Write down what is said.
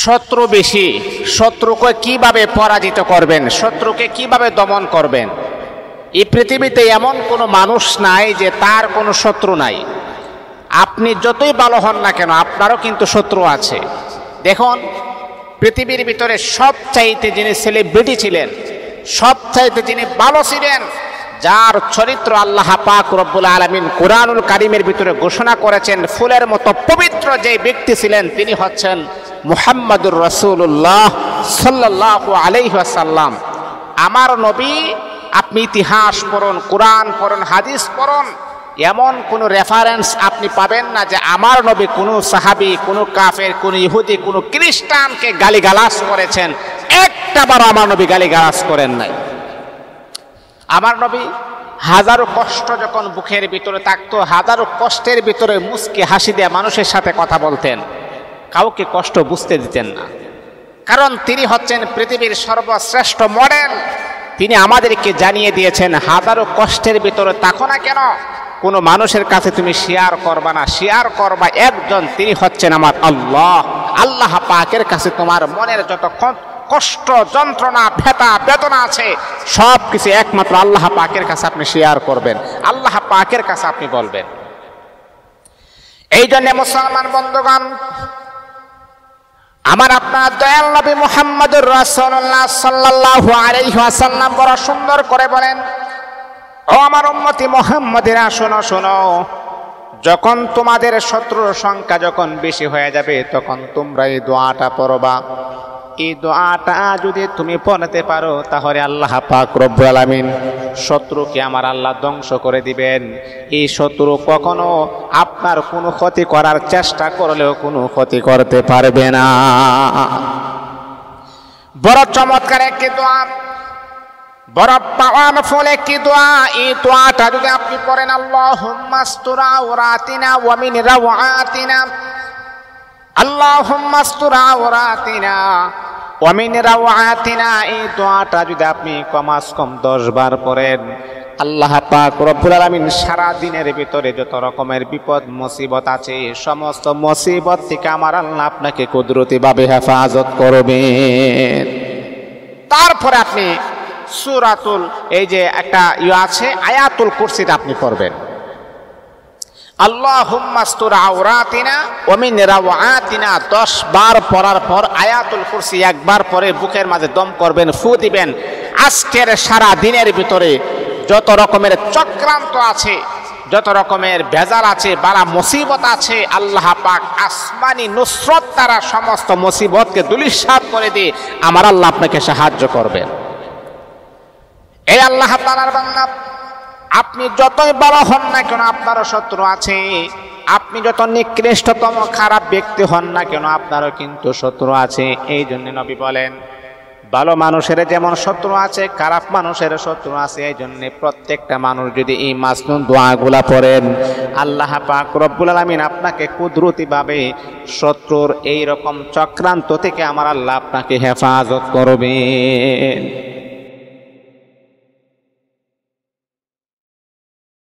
শত্রু বেশি, শত্রুকে কিভাবে পরাজিত করবেন, শত্রুকে কিভাবে দমন করবেন। এই পৃথিবীতে এমন কোনো মানুষ নাই যে তার কোনো শত্রু নাই। আপনি যতই ভালো হন না কেন আপনারও কিন্তু শত্রু আছে। দেখুন, পৃথিবীর ভিতরে সবচাইতে যিনি সেলিব্রিটি ছিলেন, সবচাইতে যিনি ভালো ছিলেন, যার চরিত্র আল্লাহ পাক রব্বুল আলামিন কুরআনুল কারীমের ভিতরে ঘোষণা করেছেন ফুলের মতো পবিত্র যে ব্যক্তি ছিলেন, তিনি হচ্ছেন মুহাম্মাদুর রাসূলুল্লাহ সাল্লাল্লাহু আলাইহি ওয়াসাল্লাম। আমার নবী, আপনি ইতিহাস পড়ুন, কোরআন পড়ুন, হাদিস পড়ুন, এমন কোনো রেফারেন্স আপনি পাবেন না যে আমার নবী কোনো সাহাবী, কোনো কাফের, কোনো ইহুদি, কোনো খ্রিস্টানকে গালিগালাজ করেছেন। একটাবারও আমার নবী গালিগালাজ করেন নাই। আমার নবী হাজারো কষ্ট যখন বুকের ভিতরে থাকতো, হাজারো কষ্টের ভিতরে মুচকি হাসি দিয়ে মানুষের সাথে কথা বলতেন, কাউকে কষ্ট বুঝতে দিতেন না। কারণ তিনি হচ্ছেন পৃথিবীর সর্বশ্রেষ্ঠ মডেল। তিনি আমাদেরকে জানিয়ে দিয়েছেন, হাজারো কষ্টের ভিতরে থাকো না কেন, কোনো মানুষের কাছে তুমি শেয়ার করবা না, শেয়ার করবা একজন, তিনি হচ্ছেন আমার আল্লাহ। আল্লাহ পাকের কাছে তোমার মনের যত কষ্ট, যন্ত্রণা, ব্যথা, বেদনা আছে, সব কিছু একমাত্র আল্লাহ পাকের কাছে আপনি শেয়ার করবেন, আল্লাহ পাকের কাছে আপনি বলবেন। এই জন্য মুসলমান বন্ধুগণ, আমার আপনার দয়াল নবী মুহাম্মদুর রাসূলুল্লাহ সাল্লাল্লাহু আলাইহি ওয়াসাল্লাম বড় সুন্দর করে বলেন, ও আমার উম্মতি মুহাম্মাদিরা, শোনো শোনো, যখন তোমাদের শত্রুর সংখ্যা যখন বেশি হয়ে যাবে, তখন তোমরা এই দোয়াটা পড়বা। এই দোয়াটা যদি তুমি পড়তে পারো, তাহলে আল্লাহ পাক রব্বুল আলামিন শত্রুকে আমার আল্লাহ ধ্বংস করে দিবেন। এই শত্রু কখনো আপনার কোনো ক্ষতি করার চেষ্টা করলেও কোনো ক্ষতি করতে পারবে না। বড় চমৎকার একটি দোয়া, বড় পাওয়ারফুল একটি দোয়া। এই দোয়াটা যদি আপনি পড়েন, আল্লাহুম্মা আস্তুর আওরাতিনা ওয়া মিন রাওয়াতিনা, আল্লাহুম্মা আস্তুর আওরাতিনা ওয়া মিন রাওয়াতিনা, এই দোয়াটা যদি আপনি কমাস কম 10 বার পড়েন, আল্লাহ পাক রব্বুল আলামিন সারা দিনের ভিতরে যত রকমের বিপদ মুসিবত আছে, সমস্ত মুসিবত থেকে আমার আল্লাহ আপনাকে কুদরতিভাবে হেফাজত করবেন। তারপরে আপনি সূরাতুল, এই যে একটা আছে আয়াতুল কুরসিটা আপনি পড়বেন। আল্লাহুম্মা আস্তুর আওরাতিনা ওয়া মিন রাওয়াতিনা 10 বার পড়ার পর আয়াতুল কুরসি একবার পরে বুকের মাঝে দম করবেন, ফু দিবেন। আজকের সারা দিনের ভিতরে যত রকমের চক্রান্ত আছে, যত রকমের ভেজাল আছে, বালা মুসিবত আছে, আল্লাহ পাক আসমানি নুসরত দ্বারা সমস্ত মুসিবতকে ধূলিসাৎ করে দিয়ে আমার আল্লাহ আপনাকে সাহায্য করবেন। এই আল্লাহ তাআলার বান্দা, আপনি যতই বড় হন না কেন আপনারও শত্রু আছে। আপনি যত নিকৃষ্টতম খারাপ ব্যক্তি হন না কেন আপনারও কিন্তু শত্রু আছে। এই জন্য নবী বলেন, ভালো মানুষের যেমন শত্রু আছে, খারাপ মানুষের শত্রু আছে। এই জন্য প্রত্যেকটা মানুষ যদি এই মাসনুন দোয়াগুলা পড়েন, আল্লাহ পাক রব্বুল আলামিন আপনাকে কুদরতিভাবে শত্রুর এই রকম চক্রান্ত থেকে আমার আল্লাহ আপনাকে হেফাজত করবেন।